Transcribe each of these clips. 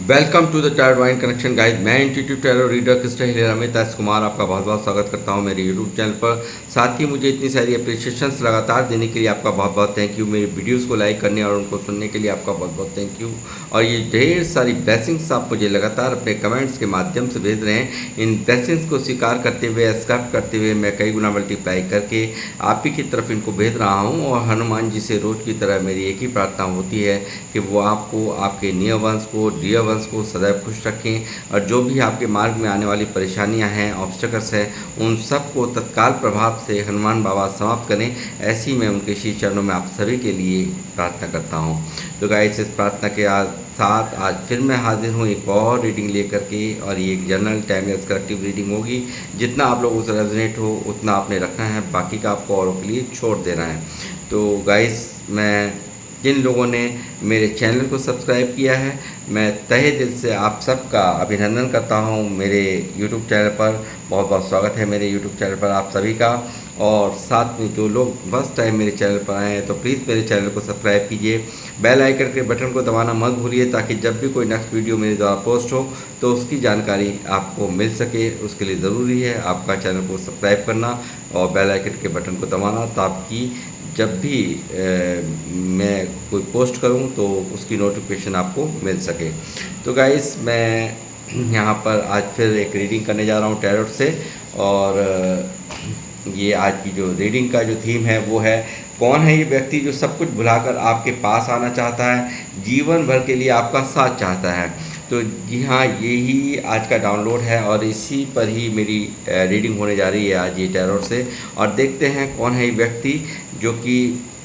Welcome to the tarot vine connection guys. मैं intuitive tarot reader Krishna हिलेरा में ताज कुमार आपका बहुत बहुत स्वागत करता हूं मेरे यूट्यूब चैनल पर। साथ ही मुझे इतनी सारी अप्रिशिएशंस लगातार देने के लिए आपका बहुत बहुत थैंक यू। मेरी वीडियोस को लाइक करने और उनको सुनने के लिए आपका बहुत बहुत थैंक यू। और ये ढेर सारी ब्लेसिंग्स आप मुझे लगातार अपने कमेंट्स के माध्यम से भेज रहे हैं। इन ब्लेसिंग्स को स्वीकार करते हुए, एक्सेप्ट करते हुए मैं कई गुना मल्टीप्लाई करके आप ही की तरफ इनको भेज रहा हूँ। और हनुमान जी से रोज़ की तरह मेरी एक ही प्रार्थना होती है कि वो आपको, आपके नियर वंश को, डियर वंश को सदैव खुश रखें। और जो भी आपके मार्ग में आने वाली परेशानियां हैं, ऑब्स्टेकल्स हैं, उन सब को तत्काल प्रभाव से हनुमान बाबा समाप्त करें। ऐसी मैं उनके श्री चरणों में आप सभी के लिए प्रार्थना करता हूँ। तो गाइस, इस प्रार्थना के साथ आज फिर मैं हाजिर हूँ एक और रीडिंग लेकर के। और ये एक जनरल टाइमलेस कलेक्टिव रीडिंग होगी। जितना आप लोगों से रेजोनेट हो उतना आपने रखना है, बाकी का आपको औरों के लिए छोड़ देना है। तो गाइस, मैं जिन लोगों ने मेरे चैनल को सब्सक्राइब किया है, मैं तहे दिल से आप सबका अभिनंदन करता हूं। मेरे यूट्यूब चैनल पर बहुत बहुत स्वागत है, मेरे यूट्यूब चैनल पर आप सभी का। और साथ में जो लोग फर्स्ट टाइम मेरे चैनल पर आए हैं तो प्लीज़ मेरे चैनल को सब्सक्राइब कीजिए। बेल आइकन के बटन को दबाना मत भूलिए, ताकि जब भी कोई नेक्स्ट वीडियो मेरे द्वारा पोस्ट हो तो उसकी जानकारी आपको मिल सके। उसके लिए ज़रूरी है आपका चैनल को सब्सक्राइब करना और बेल आइकन के बटन को दबाना, ताकि जब भी मैं कोई पोस्ट करूं तो उसकी नोटिफिकेशन आपको मिल सके। तो गाइस, मैं यहाँ पर आज फिर एक रीडिंग करने जा रहा हूँ टैरोट से। और ये आज की जो रीडिंग का जो थीम है वो है, कौन है ये व्यक्ति जो सब कुछ भुलाकर आपके पास आना चाहता है, जीवन भर के लिए आपका साथ चाहता है। तो जी हाँ, यही आज का डाउनलोड है और इसी पर ही मेरी रीडिंग होने जा रही है आज ये टैरोट से। और देखते हैं कौन है ये व्यक्ति जो कि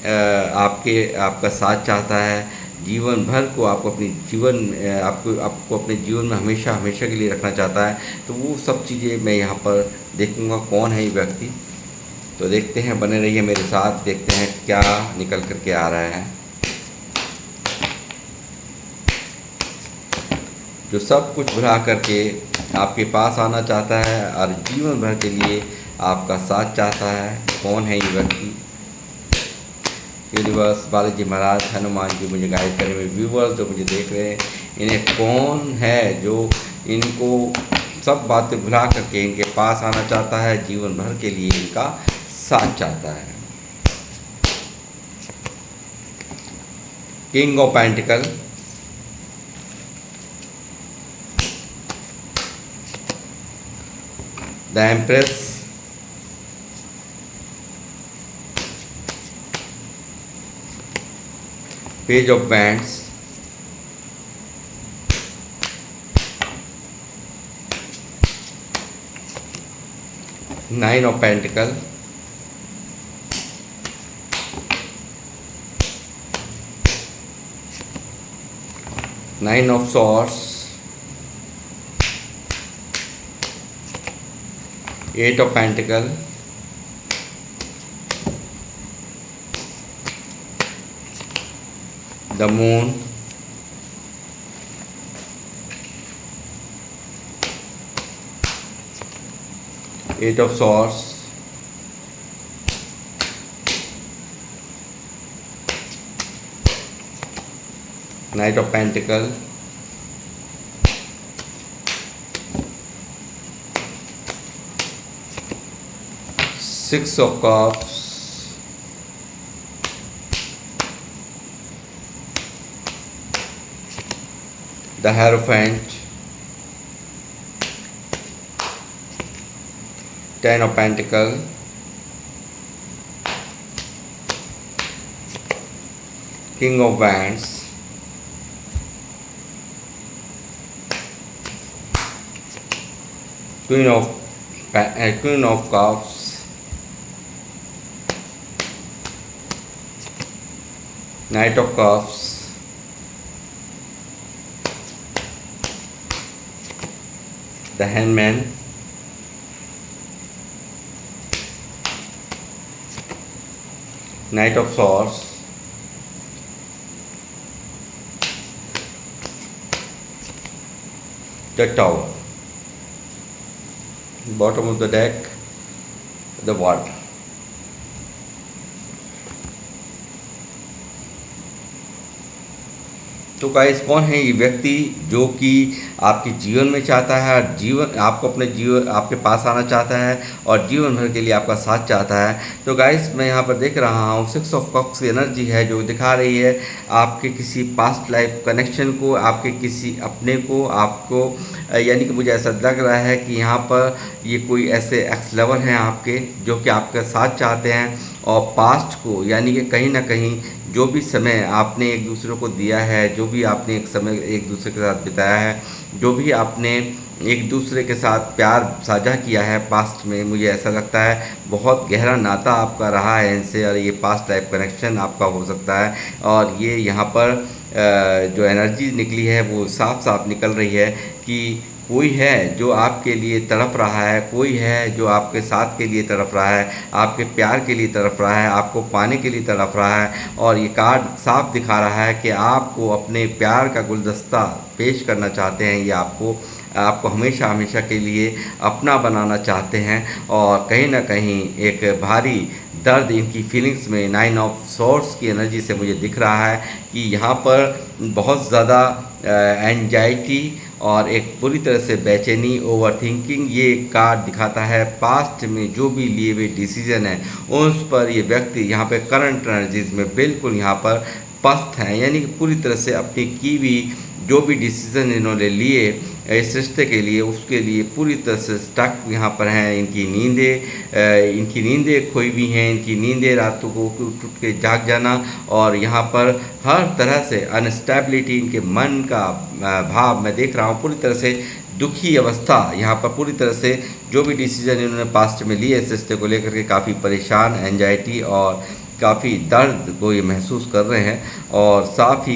आपका साथ चाहता है, जीवन भर को आपको अपनी जीवन आपको आपको अपने जीवन में हमेशा हमेशा के लिए रखना चाहता है। तो वो सब चीज़ें मैं यहाँ पर देखूँगा कौन है ये व्यक्ति। तो देखते हैं, बने रहिए मेरे साथ, देखते हैं क्या निकल करके आ रहा है। जो सब कुछ भुला करके आपके पास आना चाहता है और जीवन भर के लिए आपका साथ चाहता है, कौन है ये व्यक्ति। यूनिवर्स, बालाजी महाराज, हनुमान जी मुझे गाइड करें। मेरे व्यूवर्स जो मुझे देख रहे हैं, इन्हें कौन है जो इनको सब बातें भुला करके इनके पास आना चाहता है, जीवन भर के लिए इनका साथ चाहता है। King of pentacle, the empress, page of wands, nine of pentacle, nine of swords, eight of pentacle, the moon, eight of swords, knight of pentacle, six of cups, the hierophant, ten of pentacle, king of wands, queen of cups, knight of cups, the hangman, knight of swords, the tower, bottom of the deck, the water. तो guys कौन है ये व्यक्ति जो कि आपके जीवन में चाहता है और जीवन आपको अपने जीवन आपके पास आना चाहता है और जीवन भर के लिए आपका साथ चाहता है। तो गाइस मैं यहाँ पर देख रहा हूँ 6 ऑफ कप्स की एनर्जी है जो दिखा रही है आपके किसी पास्ट लाइफ कनेक्शन को, आपके किसी अपने को, आपको यानी कि मुझे ऐसा लग रहा है कि यहाँ पर ये कोई ऐसे एक्स लवर हैं आपके जो कि आपका साथ चाहते हैं और पास्ट को यानी कि कहीं ना कहीं जो भी समय आपने एक दूसरे को दिया है, जो भी आपने एक समय एक दूसरे के साथ बिताया है, जो भी आपने एक दूसरे के साथ प्यार साझा किया है पास्ट में, मुझे ऐसा लगता है बहुत गहरा नाता आपका रहा है इनसे और ये पास्ट लाइफ कनेक्शन आपका हो सकता है। और ये यहाँ पर जो एनर्जी निकली है वो साफ साफ निकल रही है कि कोई है जो आपके लिए तड़प रहा है, कोई है जो आपके साथ के लिए तड़प रहा है, आपके प्यार के लिए तड़प रहा है, आपको पाने के लिए तड़प रहा है। और ये कार्ड साफ दिखा रहा है कि आपको अपने प्यार का गुलदस्ता पेश करना चाहते हैं, ये आपको हमेशा हमेशा के लिए अपना बनाना चाहते हैं। और कहीं ना कहीं एक भारी दर्द इनकी फीलिंग्स में 9 ऑफ सॉर्ड्स की एनर्जी से मुझे दिख रहा है कि यहाँ पर बहुत ज़्यादा एंजाइटी और एक पूरी तरह से बेचैनी, ओवर थिंकिंग ये कार्ड दिखाता है। पास्ट में जो भी लिए हुए डिसीजन है उस पर ये व्यक्ति यहाँ पे करंट एनर्जीज में बिल्कुल यहाँ पर पस्त हैं, यानी कि पूरी तरह से अपनी की हुई जो भी डिसीज़न इन्होंने लिए इस रिश्ते के लिए उसके लिए पूरी तरह से स्टक यहाँ पर हैं। इनकी नींदें खोई हुई हैं, इनकी नींदें रातों को उठ उठ के जाग जाना और यहाँ पर हर तरह से अनस्टेबिलिटी इनके मन का भाव मैं देख रहा हूँ, पूरी तरह से दुखी अवस्था यहाँ पर पूरी तरह से जो भी डिसीजन इन्होंने पास्ट में लिए इस रिश्ते को लेकर के काफ़ी परेशान, एंजाइटी और काफ़ी दर्द को ये महसूस कर रहे हैं। और साथ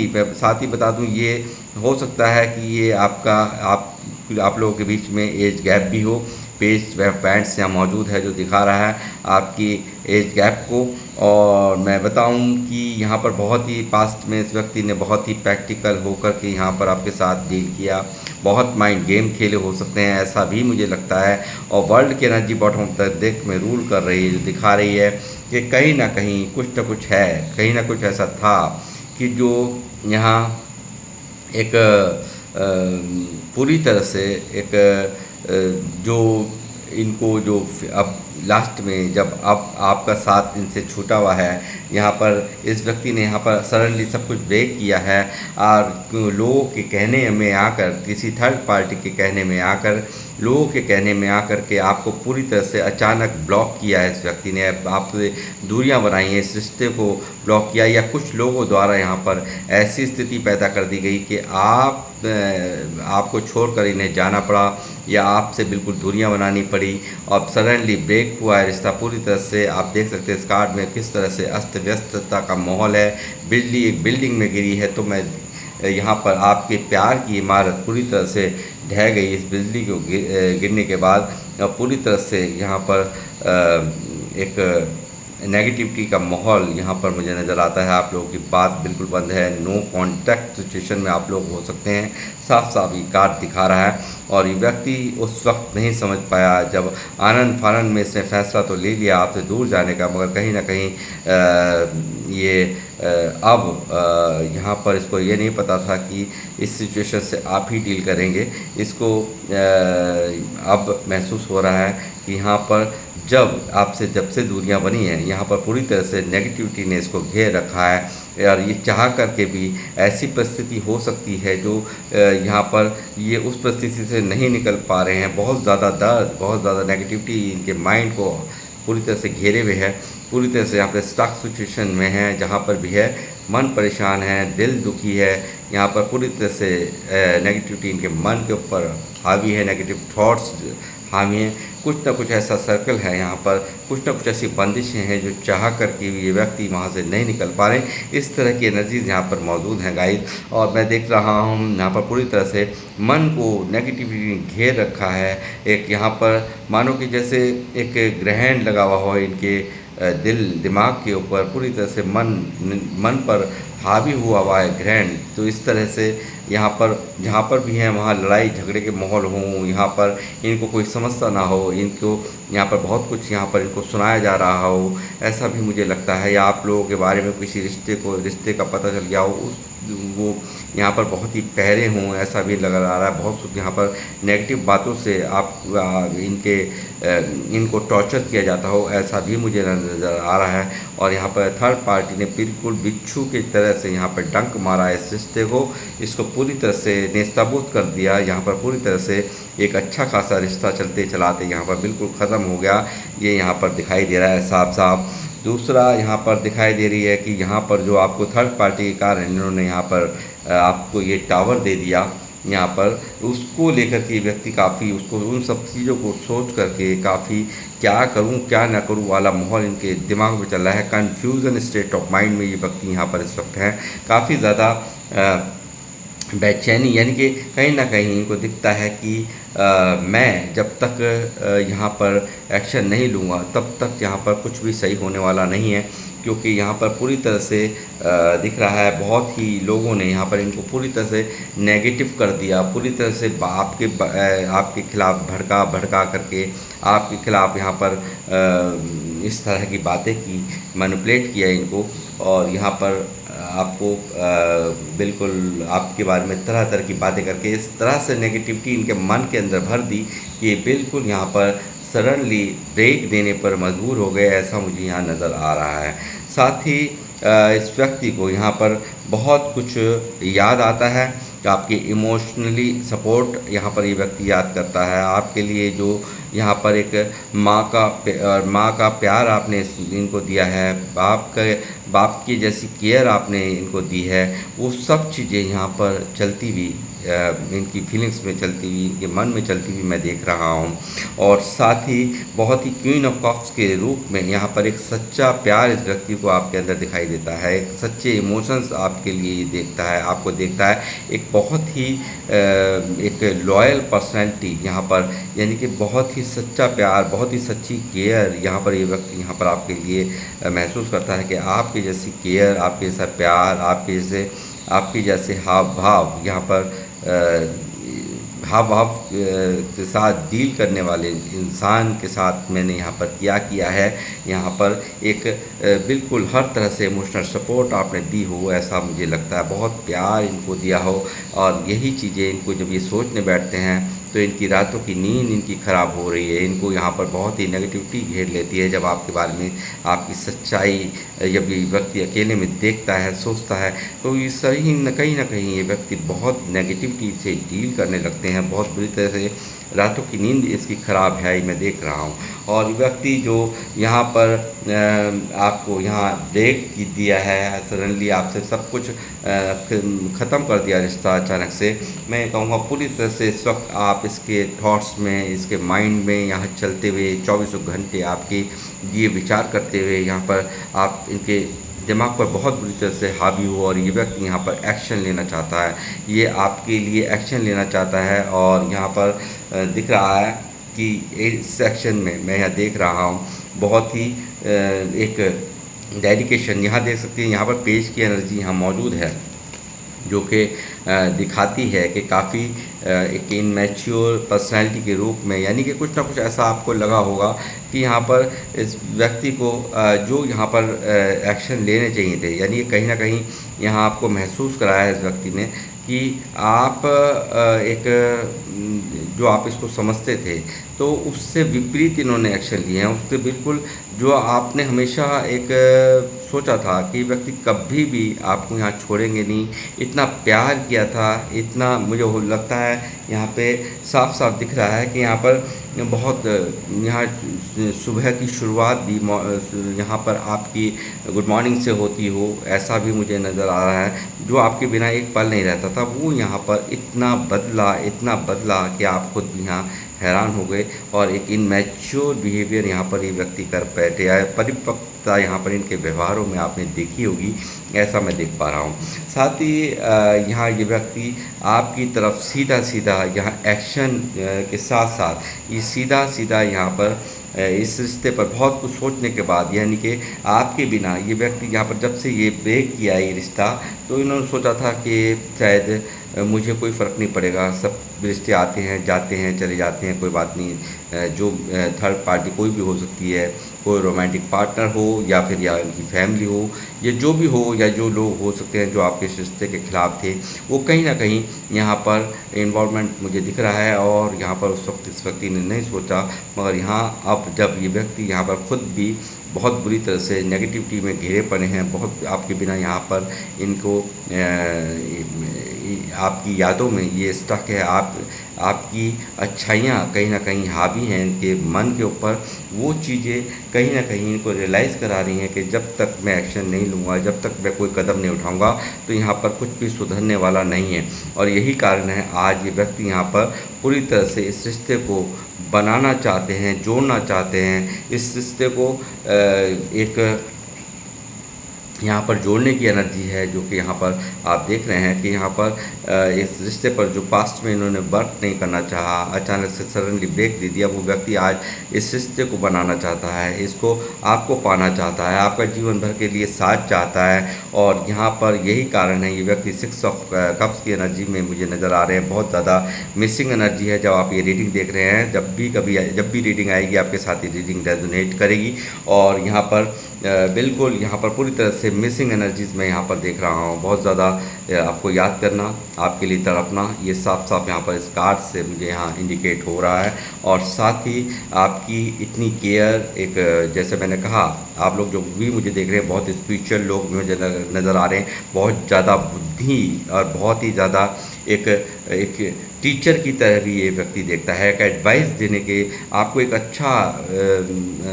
ही बता दूं ये हो सकता है कि ये आप लोगों के बीच में एज गैप भी हो। पेज पॉइंट्स यहाँ मौजूद है जो दिखा रहा है आपकी एज गैप को। और मैं बताऊं कि यहाँ पर बहुत ही पास्ट में इस व्यक्ति ने बहुत ही प्रैक्टिकल होकर के यहाँ पर आपके साथ डील किया, बहुत माइंड गेम खेले हो सकते हैं, ऐसा भी मुझे लगता है। और वर्ल्ड की एनर्जी बॉटम तक देख में रूल कर रही है जो दिखा रही है कि कहीं ना कहीं कुछ ना कुछ है, कहीं ना कुछ ऐसा था कि जो यहाँ एक पूरी तरह से एक जो इनको जो अब लास्ट में जब अब आपका साथ इनसे छूटा हुआ है, यहाँ पर इस व्यक्ति ने यहाँ पर सडनली सब कुछ ब्रेक किया है और लोगों के कहने में आकर, किसी थर्ड पार्टी के कहने में आकर, लोगों के कहने में आकर के आपको पूरी तरह से अचानक ब्लॉक किया है। इस व्यक्ति ने आपसे दूरियां बनाई हैं, इस रिश्ते को ब्लॉक किया या कुछ लोगों द्वारा यहाँ पर ऐसी स्थिति पैदा कर दी गई कि आपको छोड़कर इन्हें जाना पड़ा या आपसे बिल्कुल दूरियां बनानी पड़ी और सडनली ब्रेक हुआ है रिश्ता पूरी तरह से। आप देख सकते हैं इस कार्ड में किस तरह से अस्त व्यस्तता का माहौल है। एक बिल्डिंग में गिरी है तो मैं यहाँ पर आपके प्यार की इमारत पूरी तरह से ढह गई इस बिजली को गिरने के बाद। पूरी तरह से यहाँ पर एक नेगेटिविटी का माहौल यहाँ पर मुझे नज़र आता है। आप लोगों की बात बिल्कुल बंद है, नो कांटेक्ट सिचुएशन में आप लोग हो सकते हैं, साफ साफ ये कार्ड दिखा रहा है। और ये व्यक्ति उस वक्त नहीं समझ पाया जब आनंद फानंद में इसने फैसला तो ले लिया आपसे दूर जाने का, मगर कहीं ना कहीं अब यहाँ पर इसको ये नहीं पता था कि इस सिचुएशन से आप ही डील करेंगे। इसको अब महसूस हो रहा है कि यहाँ पर जब से दूरियां बनी हैं, यहाँ पर पूरी तरह से नेगेटिविटी ने इसको घेर रखा है और ये चाह करके भी ऐसी परिस्थिति हो सकती है जो यहाँ पर ये उस परिस्थिति से नहीं निकल पा रहे हैं। बहुत ज़्यादा दर्द, बहुत ज़्यादा नेगेटिविटी इनके माइंड को पूरी तरह से घेरे हुए है, पूरी तरह से यहाँ पर स्टक सिचुएशन में है। जहाँ पर भी है मन परेशान है, दिल दुखी है, यहाँ पर पूरी तरह से नेगेटिविटी इनके मन के ऊपर हावी है, नेगेटिव थॉट्स हावी हैं। कुछ ना कुछ ऐसा सर्कल है यहाँ पर, कुछ ना कुछ ऐसी बंदिशें हैं जो चाह कर के ये व्यक्ति वहाँ से नहीं निकल पा रहे। इस तरह की एनर्जीज यहाँ पर मौजूद हैं गाइस। और मैं देख रहा हूँ यहाँ पर पूरी तरह से मन को नेगेटिविटी घेर रखा है। एक यहाँ पर मानो कि जैसे एक ग्रहण लगा हुआ हो इनके दिमाग के ऊपर, पूरी तरह से मन पर हावी हुआ हुआ है ग्रहण। तो इस तरह से यहाँ पर जहाँ पर भी हैं वहाँ लड़ाई झगड़े के माहौल हों, यहाँ पर इनको कोई समझता ना हो, इनको यहाँ पर बहुत कुछ यहाँ पर इनको सुनाया जा रहा हो, ऐसा भी मुझे लगता है। या आप लोगों के बारे में किसी रिश्ते का पता चल गया हो, उस वो यहाँ पर बहुत ही पहरे हों, ऐसा भी लग रहा है। बहुत कुछ यहाँ पर नेगेटिव बातों से इनको टॉर्चर किया जाता हो, ऐसा भी मुझे नज़र आ रहा है। और यहाँ पर थर्ड पार्टी ने बिल्कुल बिच्छू की तरह से यहाँ पर डंक मारा इस रिश्ते को, इसको पूरी तरह से नेस्तनाबूद कर दिया। यहाँ पर पूरी तरह से एक अच्छा खासा रिश्ता चलते चलाते यहाँ पर बिल्कुल ख़त्म हो गया, ये यहाँ पर दिखाई दे रहा है साफ साफ। दूसरा यहाँ पर दिखाई दे रही है कि यहाँ पर जो आपको थर्ड पार्टी के कारण इन्होंने यहाँ पर आपको ये टावर दे दिया, यहाँ पर उसको लेकर के व्यक्ति काफ़ी उसको उन सब चीज़ों को सोच करके काफ़ी क्या करूं क्या ना करूं वाला माहौल इनके दिमाग में चल रहा है। कन्फ्यूज़न स्टेट ऑफ माइंड में ये व्यक्ति यहाँ पर इस वक्त हैं, काफ़ी ज़्यादा बेचैनी, यानी कि कहीं ना कहीं इनको दिखता है कि मैं जब तक यहाँ पर एक्शन नहीं लूँगा तब तक यहाँ पर कुछ भी सही होने वाला नहीं है। क्योंकि यहाँ पर पूरी तरह से दिख रहा है बहुत ही लोगों ने यहाँ पर इनको पूरी तरह से नेगेटिव कर दिया, पूरी तरह से आपके खिलाफ भड़का करके आपके खिलाफ यहाँ पर इस तरह की बातें की, मैनिपुलेट किया इनको। और यहाँ पर आपको बिल्कुल आपके बारे में तरह तरह की बातें करके इस तरह से नेगेटिविटी इनके मन के अंदर भर दी कि बिल्कुल यहाँ पर सडनली ब्रेक देने पर मजबूर हो गए, ऐसा मुझे यहाँ नज़र आ रहा है। साथ ही इस व्यक्ति को यहाँ पर बहुत कुछ याद आता है कि आपके इमोशनली सपोर्ट यहाँ पर ये व्यक्ति याद करता है। आपके लिए जो यहाँ पर एक माँ का प्यार आपने इनको दिया है, बाप की जैसी केयर आपने इनको दी है, वो सब चीज़ें यहाँ पर चलती हुई इनकी फीलिंग्स में चलती हुई, इनके मन में चलती हुई मैं देख रहा हूँ। और साथ ही बहुत ही क्वीन ऑफ कप्स के रूप में यहाँ पर एक सच्चा प्यार इस व्यक्ति को आपके अंदर दिखाई देता है, एक सच्चे इमोशंस आपके लिए देखता है, आपको देखता है। एक बहुत ही एक लॉयल पर्सनैलिटी यहाँ पर, यानी कि बहुत ही सच्चा प्यार, बहुत ही सच्ची केयर यहाँ पर ये व्यक्ति यहाँ पर आपके लिए महसूस करता है कि आपकी जैसी केयर, आपके जैसा प्यार, आपके जैसे हाव भाव यहाँ पर हाव भाव के साथ डील करने वाले इंसान के साथ मैंने यहाँ पर किया है। यहाँ पर एक बिल्कुल हर तरह से इमोशनल सपोर्ट आपने दी हो, ऐसा मुझे लगता है। बहुत प्यार इनको दिया हो, और यही चीज़ें इनको जब ये सोचने बैठते हैं तो इनकी रातों की नींद इनकी ख़राब हो रही है। इनको यहाँ पर बहुत ही नेगेटिविटी घेर लेती है जब आपके बारे में आपकी सच्चाई जब ये व्यक्ति अकेले में देखता है, सोचता है, तो ये सही कहीं ना कहीं ये व्यक्ति बहुत नेगेटिविटी से डील करने लगते हैं। बहुत बुरी तरह से रातों की नींद इसकी ख़राब है, मैं देख रहा हूँ। और व्यक्ति जो यहाँ पर आपको यहाँ ब्रेक दिया है, सडनली आपसे सब कुछ ख़त्म कर दिया रिश्ता अचानक से, मैं कहूँगा पूरी तरह से इस वक्त आप इसके थॉट्स में, इसके माइंड में यहाँ चलते हुए 24 घंटे आपके ये विचार करते हुए यहाँ पर आप इनके दिमाग पर बहुत बुरी तरह से हावी हो। और ये व्यक्ति यहाँ पर एक्शन लेना चाहता है, ये आपके लिए एक्शन लेना चाहता है। और यहाँ पर दिख रहा है कि इस एक्शन में मैं यहाँ देख रहा हूँ बहुत ही एक डेडिकेशन, यहाँ देख सकते हैं यहाँ पर पेज की एनर्जी यहाँ मौजूद है, जो कि दिखाती है कि काफ़ी एक इनमैच्योर पर्सनैलिटी के रूप में, यानी कि कुछ ना कुछ ऐसा आपको लगा होगा कि यहाँ पर इस व्यक्ति को जो यहाँ पर एक्शन लेने चाहिए थे, यानी कहीं ना कहीं यहाँ आपको महसूस कराया इस व्यक्ति ने कि आप जो आप इसको समझते थे तो उससे विपरीत इन्होंने एक्शन लिए हैं। उससे बिल्कुल जो आपने हमेशा एक सोचा था कि व्यक्ति कभी भी आपको यहाँ छोड़ेंगे नहीं, इतना प्यार किया था, इतना मुझे लगता है यहाँ पे साफ साफ दिख रहा है कि यहाँ पर बहुत यहाँ सुबह की शुरुआत भी यहाँ पर आपकी गुड मॉर्निंग से होती हो, ऐसा भी मुझे नज़र आ रहा है। जो आपके बिना एक पल नहीं रहता था वो यहाँ पर इतना बदला कि आप खुद यहाँ हैरान हो गए। और एक इनमैच्योर बिहेवियर यहाँ पर ये व्यक्ति कर बैठे है, परिपक्वता यहाँ पर इनके व्यवहारों में आपने देखी होगी, ऐसा मैं देख पा रहा हूँ। साथ ही यहाँ ये व्यक्ति आपकी तरफ सीधा यहाँ एक्शन के साथ साथ ये सीधा यहाँ पर इस रिश्ते पर बहुत कुछ सोचने के बाद, यानी कि आपके बिना ये व्यक्ति यहाँ पर जब से ये ब्रेक किया ये रिश्ता, तो इन्होंने सोचा था कि शायद मुझे कोई फ़र्क नहीं पड़ेगा, सब रिश्ते आते हैं जाते हैं चले जाते हैं, कोई बात नहीं। जो थर्ड पार्टी कोई भी हो सकती है, कोई रोमांटिक पार्टनर हो या फिर या उनकी फैमिली हो, या जो भी हो, या जो लोग हो सकते हैं जो आपके इस रिश्ते के ख़िलाफ़ थे, वो कहीं ना कहीं यहाँ पर इन्वॉल्वमेंट मुझे दिख रहा है। और यहाँ पर उस वक्त इस व्यक्ति ने नहीं सोचा, मगर यहाँ अब जब ये व्यक्ति यहाँ पर ख़ुद भी बहुत बुरी तरह से नेगेटिविटी में घिरे पड़े हैं, बहुत आपके बिना यहाँ पर इनको आपकी यादों में ये स्टक है, आपकी अच्छाइयाँ कहीं ना कहीं हावी हैं इनके मन के ऊपर। वो चीज़ें कहीं ना कहीं इनको रियलाइज़ करा रही हैं कि जब तक मैं एक्शन नहीं लूँगा, जब तक मैं कोई कदम नहीं उठाऊँगा, तो यहाँ पर कुछ भी सुधरने वाला नहीं है। और यही कारण है आज ये व्यक्ति यहाँ पर पूरी तरह से इस रिश्ते को बनाना चाहते हैं, जोड़ना चाहते हैं, इस रिश्ते को एक यहाँ पर जोड़ने की एनर्जी है, जो कि यहाँ पर आप देख रहे हैं कि यहाँ पर इस रिश्ते पर जो पास्ट में इन्होंने वर्क नहीं करना चाहा, अचानक से सडनली ब्रेक दे दिया, वो व्यक्ति आज इस रिश्ते को बनाना चाहता है, इसको आपको पाना चाहता है, आपका जीवन भर के लिए साथ चाहता है। और यहाँ पर यही कारण है, ये व्यक्ति 6 ऑफ कप्स की एनर्जी में मुझे नज़र आ रहे हैं, बहुत ज़्यादा मिसिंग एनर्जी है। जब आप ये रीडिंग देख रहे हैं, जब भी रीडिंग आएगी आपके साथ ही रीडिंग रेजोनेट करेगी। और यहाँ पर बिल्कुल यहाँ पर पूरी तरह से मिसिंग एनर्जीज़ मैं यहाँ पर देख रहा हूँ, बहुत ज़्यादा आपको याद करना, आपके लिए तड़पना, ये साफ साफ यहाँ पर इस कार्ड से मुझे यहाँ इंडिकेट हो रहा है। और साथ ही आपकी इतनी केयर, एक जैसे मैंने कहा, आप लोग जो भी मुझे देख रहे हैं बहुत स्पिरिचुअल लोग मुझे नज़र आ रहे हैं, बहुत ज़्यादा बुद्धि और बहुत ही ज़्यादा एक टीचर की तरह भी ये व्यक्ति देखता है, एक एडवाइस देने के, आपको एक अच्छा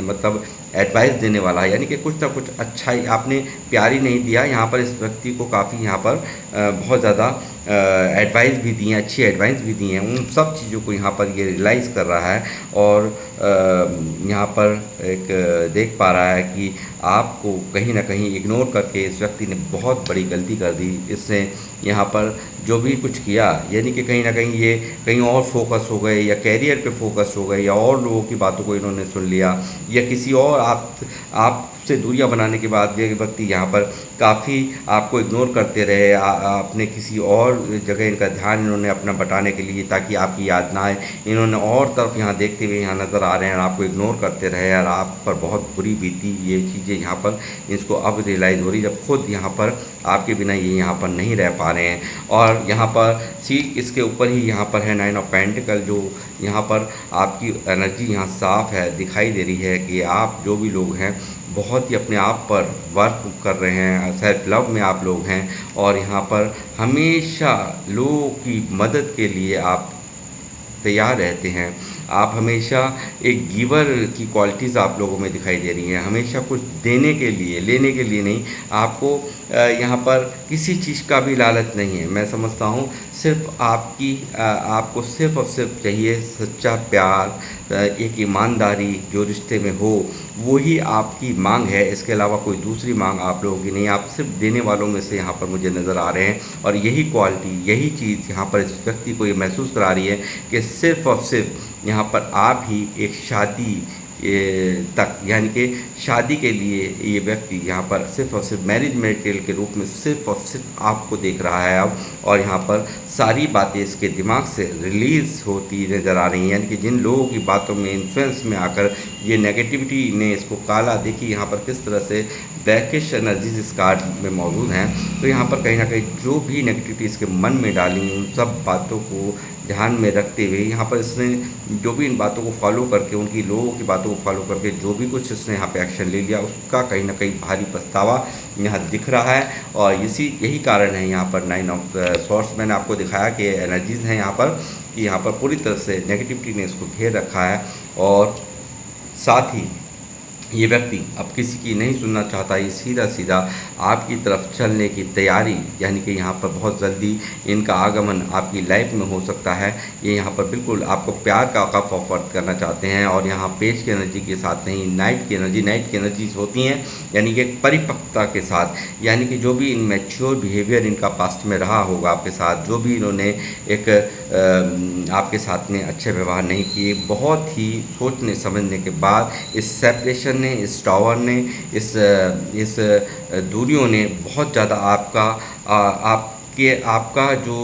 मतलब एडवाइस देने वाला है, यानी कि कुछ ना कुछ अच्छा ही आपने प्यार ही नहीं दिया, यहाँ पर इस व्यक्ति को काफ़ी यहाँ पर बहुत ज़्यादा एडवाइस भी दी हैं, अच्छी एडवाइस भी दी हैं, उन सब चीज़ों को यहाँ पर ये रियलाइज़ कर रहा है। और यहाँ पर एक देख पा रहा है कि आपको कहीं ना कहीं इग्नोर करके इस व्यक्ति ने बहुत बड़ी गलती कर दी। इसने यहाँ पर जो भी कुछ किया, यानी कि कहीं ना कहीं ये कहीं और फोकस हो गए, या कैरियर पे फोकस हो गए, या और लोगों की बातों को इन्होंने सुन लिया, या किसी और आपसे दूरियां बनाने के बाद ये व्यक्ति यहाँ पर काफ़ी आपको इग्नोर करते रहे। आपने किसी और जगह इनका ध्यान इन्होंने अपना बटाने के लिए, ताकि आपकी याद ना आए, इन्होंने और तरफ यहाँ देखते हुए यहाँ नज़र आ रहे हैं, और आपको इग्नोर करते रहे, और आप पर बहुत बुरी बीती ये चीज़ें यहाँ पर इसको अब रियलाइज़ हो रही, जब खुद यहाँ पर आपके बिना ये यहाँ पर नहीं रह पा रहे हैं। और यहाँ पर सीट इसके ऊपर ही यहाँ पर है 9 ऑफ पेंटिकल, जो यहाँ पर आपकी एनर्जी यहाँ साफ़ है, दिखाई दे रही है कि आप जो भी लोग हैं बहुत ही अपने आप पर वर्क कर रहे हैं, सेल्फ लव में आप लोग हैं, और यहाँ पर हमेशा लोगों की मदद के लिए आप तैयार रहते हैं। आप हमेशा एक गिवर की क्वालिटीज़ आप लोगों में दिखाई दे रही हैं, हमेशा कुछ देने के लिए, लेने के लिए नहीं। आपको यहाँ पर किसी चीज़ का भी लालच नहीं है, मैं समझता हूँ। सिर्फ आपको सिर्फ और सिर्फ चाहिए सच्चा प्यार, एक ईमानदारी जो रिश्ते में हो, वही आपकी मांग है। इसके अलावा कोई दूसरी मांग आप लोगों की नहीं, आप सिर्फ देने वालों में से यहाँ पर मुझे नज़र आ रहे हैं। और यही क्वालिटी, यही चीज़ यहाँ पर इस व्यक्ति को ये महसूस करा रही है कि सिर्फ और सिर्फ यहाँ पर आप ही एक शादी तक, यानी कि शादी के लिए ये व्यक्ति यहाँ पर सिर्फ और सिर्फ मैरिज मटेरियल के रूप में सिर्फ और सिर्फ आपको देख रहा है अब। और यहाँ पर सारी बातें इसके दिमाग से रिलीज़ होती नज़र आ रही हैं, यानी कि जिन लोगों की बातों में इन्फ्लुएंस में आकर ये नेगेटिविटी ने इसको काला, देखी यहाँ पर किस तरह से ब्लैकिश एनर्जीज इस कार्ड में मौजूद हैं। तो यहाँ पर कहीं ना कहीं जो भी नेगेटिविटी इसके मन में डाली, उन सब बातों को ध्यान में रखते हुए यहाँ पर इसने जो भी इन बातों को फॉलो करके, उनकी लोगों की बातों को फॉलो करके जो भी कुछ इसने यहाँ पे एक्शन ले लिया, उसका कहीं ना कहीं भारी पछतावा यहाँ दिख रहा है। और यही कारण है यहाँ पर 9 ऑफ सॉर्ड्स मैंने आपको दिखाया कि एनर्जीज़ हैं यहाँ पर, कि यहाँ पर पूरी तरह से नेगेटिविटी ने इसको घेर रखा है। और साथ ही ये व्यक्ति अब किसी की नहीं सुनना चाहता, ये सीधा सीधा आपकी तरफ चलने की तैयारी, यानी कि यहाँ पर बहुत जल्दी इनका आगमन आपकी लाइफ में हो सकता है। ये यहाँ पर बिल्कुल आपको प्यार का कप ऑफर करना चाहते हैं, और यहाँ पेज की एनर्जी के साथ नहीं, नाइट की एनर्जीज होती हैं, यानी कि एक परिपक्वता के साथ, यानी कि जो भी इनमेच्योर बिहेवियर इनका पास्ट में रहा होगा आपके साथ, जो भी इन्होंने एक आपके साथ में अच्छे व्यवहार नहीं किए, बहुत ही सोचने समझने के बाद इस सेपरेशन ने, इस टावर ने, इस दूरियों ने बहुत ज़्यादा आपका जो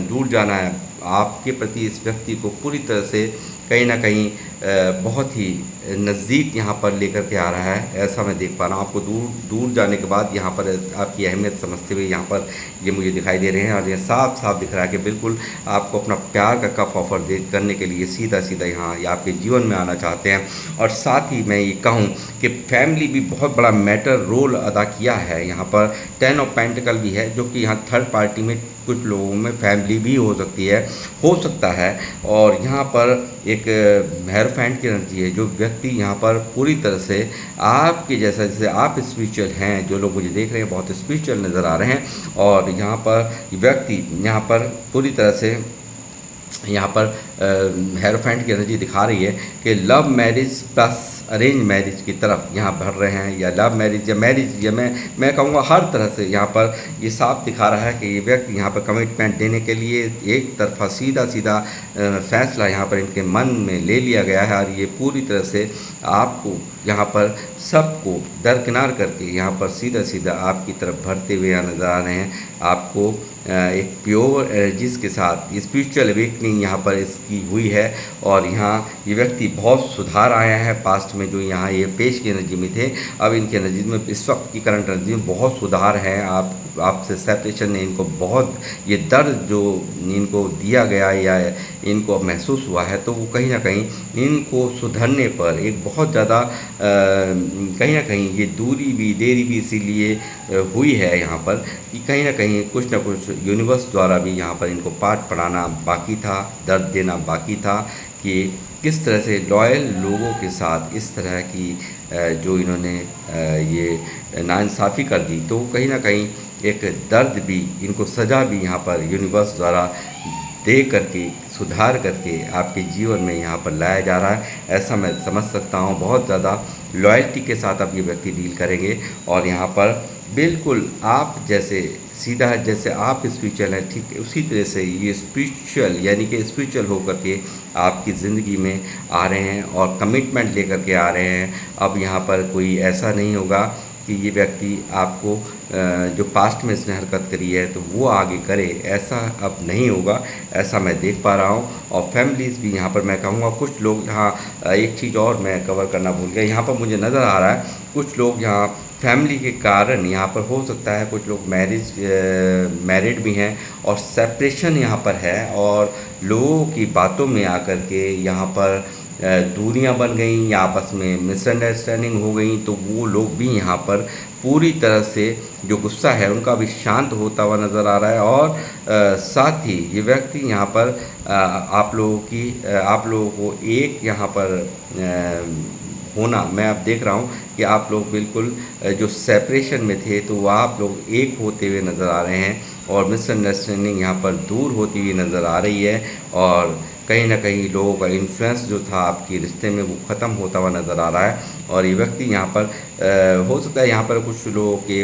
दूर जाना है आपके प्रति, इस व्यक्ति को पूरी तरह से कहीं ना कहीं बहुत ही नज़दीक यहाँ पर लेकर के आ रहा है, ऐसा मैं देख पा रहा हूँ। आपको दूर जाने के बाद यहाँ पर आपकी अहमियत समझते हुए यहाँ पर ये मुझे दिखाई दे रहे हैं, और ये साफ साफ दिख रहा है कि बिल्कुल आपको अपना प्यार का कप ऑफर करने के लिए सीधा सीधा यहाँ ये आपके जीवन में आना चाहते हैं। और साथ ही मैं ये कहूँ कि फैमिली भी बहुत बड़ा मैटर रोल अदा किया है यहाँ पर। 10 ऑफ पेंटिकल भी है, जो कि यहाँ थर्ड पार्टी में कुछ लोगों में फैमिली भी हो सकता है। और यहाँ पर एक हेरोफेंट की एनर्जी है, जो व्यक्ति यहाँ पर पूरी तरह से आपके जैसा, जैसे आप स्पिरिचुअल हैं, जो लोग मुझे देख रहे हैं बहुत स्पिरिचुअल नज़र आ रहे हैं, और यहाँ पर व्यक्ति यहाँ पर पूरी तरह से यहाँ पर हेरोफेंट की एनर्जी दिखा रही है कि love marriage plus arrange marriage की तरफ यहाँ बढ़ रहे हैं, या लव मैरिज या मैरिज, या मैं कहूँगा हर तरह से यहाँ पर ये साफ दिखा रहा है कि ये व्यक्ति यहाँ पर कमिटमेंट देने के लिए एक तरफा सीधा फैसला यहाँ पर इनके मन में ले लिया गया है, और ये पूरी तरह से आपको यहाँ पर सबको दरकिनार करके यहाँ पर सीधा आपकी तरफ बढ़ते हुए यहाँ नज़र आ रहे हैं। आपको एक प्योर एनर्जीज के साथ स्पिरिचुअल अवेकनिंग यहाँ पर इसकी हुई है, और यहाँ ये व्यक्ति बहुत सुधार आया है पास्ट में, जो यहाँ ये पेश की एनर्जी में थे, अब इनकी एनर्जी में इस वक्त की करंट एनर्जी में बहुत सुधार है। आपसे सेपरेशन ने इनको बहुत, ये दर्द जो इनको दिया गया या इनको महसूस हुआ है, तो वो कहीं ना कहीं इनको सुधरने पर एक बहुत ज़्यादा कहीं ना कहीं ये देरी भी इसीलिए हुई है यहाँ पर कि कहीं ना कहीं कुछ ना कुछ यूनिवर्स द्वारा भी यहाँ पर इनको पाठ पढ़ाना बाकी था, दर्द देना बाकी था, कि किस तरह से लॉयल लोगों के साथ इस तरह की जो इन्होंने ये नाइंसाफ़ी कर दी, तो कहीं ना कहीं एक दर्द भी, इनको सज़ा भी यहाँ पर यूनिवर्स द्वारा दे करके, सुधार करके आपके जीवन में यहाँ पर लाया जा रहा है, ऐसा मैं समझ सकता हूँ। बहुत ज़्यादा लॉयल्टी के साथ अब ये व्यक्ति डील करेंगे, और यहाँ पर बिल्कुल आप जैसे आप स्पिरिचुअल हैं, ठीक उसी तरह से ये स्पिरिचुअल, यानी कि स्पिरिचुअल होकर के आपकी ज़िंदगी में आ रहे हैं और कमिटमेंट लेकर के आ रहे हैं। अब यहाँ पर कोई ऐसा नहीं होगा कि ये व्यक्ति आपको जो पास्ट में इसने हरकत करी है तो वो आगे करे, ऐसा अब नहीं होगा, ऐसा मैं देख पा रहा हूँ। और फैमिलीज़ भी यहाँ पर मैं कहूँगा, कुछ लोग यहाँ, एक चीज़ और मैं कवर करना भूल गया, यहाँ पर मुझे नज़र आ रहा है कुछ लोग यहाँ फैमिली के कारण यहाँ पर हो सकता है कुछ लोग मैरिड भी हैं, और सेपरेशन यहाँ पर है, और लोगों की बातों में आकर के यहाँ पर दूरियां बन गई या आपस में मिसअंडरस्टैंडिंग हो गई, तो वो लोग भी यहाँ पर पूरी तरह से जो गुस्सा है उनका भी शांत होता हुआ नज़र आ रहा है। और साथ ही ये व्यक्ति यहाँ पर आप लोगों को एक यहाँ पर होना, मैं अब देख रहा हूँ कि आप लोग बिल्कुल जो सेपरेशन में थे तो वह आप लोग एक होते हुए नज़र आ रहे हैं, और मिसअंडरस्टैंडिंग यहाँ पर दूर होती हुई नज़र आ रही है, और कहीं ना कहीं लोगों का इन्फ्लुएंस जो था आपके रिश्ते में वो ख़त्म होता हुआ नज़र आ रहा है। और ये व्यक्ति यहाँ पर हो सकता है यहाँ पर कुछ लोगों के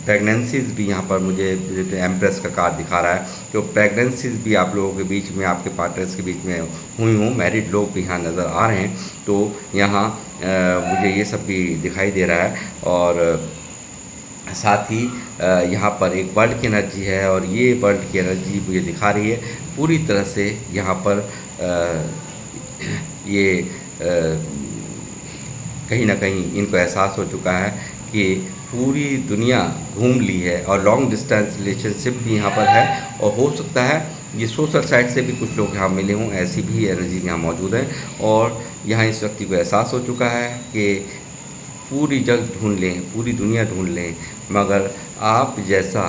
प्रेगनेंसीज़ भी यहाँ पर मुझे एम्प्रेस का कार्ड दिखा रहा है, तो प्रेगनेंसीज़ भी आप लोगों के बीच में, आपके पार्टनर्स के बीच में हुई हूँ, मैरिड लोग भी यहाँ नज़र आ रहे हैं, तो यहाँ मुझे ये सब भी दिखाई दे रहा है। और साथ ही यहाँ पर एक वर्ल्ड की एनर्जी है, और ये वर्ल्ड की एनर्जी मुझे दिखा रही है पूरी तरह से यहाँ पर ये कहीं ना कहीं इनको एहसास हो चुका है कि पूरी दुनिया घूम ली है, और लॉन्ग डिस्टेंस रिलेशनशिप भी यहाँ पर है, और हो सकता है ये सोशल साइड से भी कुछ लोग यहाँ मिले हों, ऐसी भी एनर्जीज यहाँ मौजूद हैं। और यहाँ इस व्यक्ति को एहसास हो चुका है कि पूरी जगह ढूंढ लें, पूरी दुनिया ढूंढ लें, मगर आप जैसा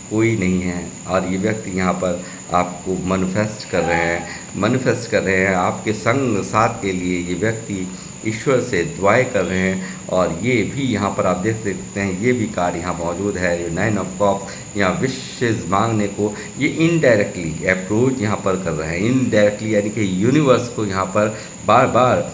कोई नहीं है। और ये व्यक्ति यहाँ पर आपको मैनिफेस्ट कर रहे हैं आपके संग साथ के लिए। ये व्यक्ति ईश्वर से दुआएं कर रहे हैं। और ये भी यहाँ पर आप देख सकते हैं, ये भी कार्ड यहाँ मौजूद है, ये 9 ऑफ कप्स यहाँ विशेष मांगने को ये इनडायरेक्टली अप्रोच यहाँ पर कर रहे हैं। इनडायरेक्टली यानी कि यूनिवर्स को यहाँ पर बार बार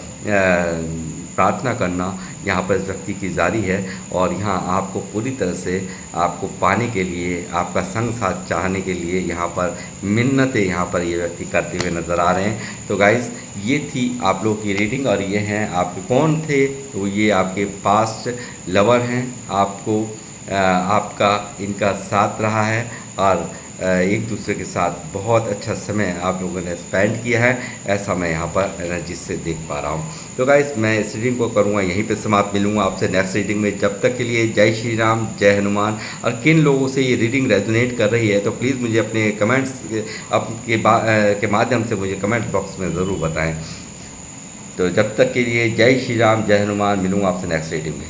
प्रार्थना करना यहाँ पर इस व्यक्ति की जारी है। और यहाँ आपको पूरी तरह से आपको पाने के लिए, आपका संग साथ चाहने के लिए यहाँ पर मिन्नतें यहाँ पर ये व्यक्ति करते हुए नज़र आ रहे हैं। तो गाइज़, ये थी आप लोगों की रीडिंग। और ये हैं आपके कौन थे, तो ये आपके पास्ट लवर हैं। आपको आपका इनका साथ रहा है और एक दूसरे के साथ बहुत अच्छा समय आप लोगों ने स्पेंड किया है, ऐसा मैं यहाँ पर एनर्जी से देख पा रहा हूँ। तो गाइस, मैं इस रीडिंग को करूँगा यहीं पे समाप्त। मिलूँगा आपसे नेक्स्ट रीडिंग में। जब तक के लिए जय श्री राम, जय हनुमान। और किन लोगों से ये रीडिंग रेजोनेट कर रही है तो प्लीज़ मुझे अपने कमेंट्स के माध्यम से मुझे कमेंट बॉक्स में ज़रूर बताएँ। तो जब तक के लिए जय श्री राम, जय हनुमान। मिलूँगा आपसे नेक्स्ट रीडिंग में।